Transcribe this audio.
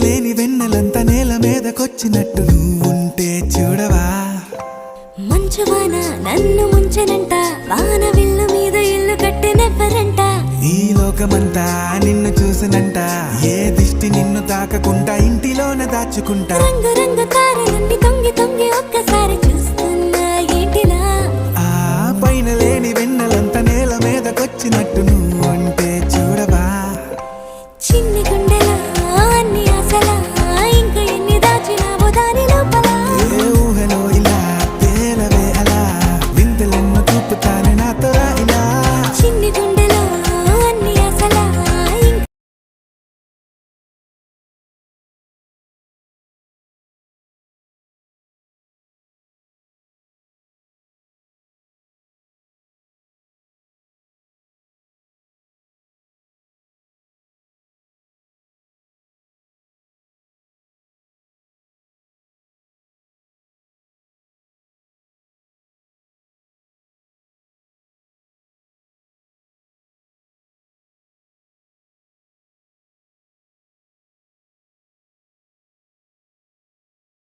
లేని వెన్నెలంత నేల మీదకొచ్చినట్టు నువ్వుంటే చూడవా. మంచువాన నన్ను ముంచెనంట, వాన విల్లు మీద ఇల్లు కట్టినెవ్వరంట. ఈ లోకమంతా నిన్ను చూసినంట, ఏ దిష్టి నిన్ను తాకకుండా ఇంటిలోన దాచుకుంటా. రంగు రంగు తారలన్నీ తొంగి తొంగి ఒక్కసారి చూస్తున్నా ఏంటిలా. ఆ పైన లేని వెన్నెలంత నేల మీదకొచ్చినట్టు నువ్వు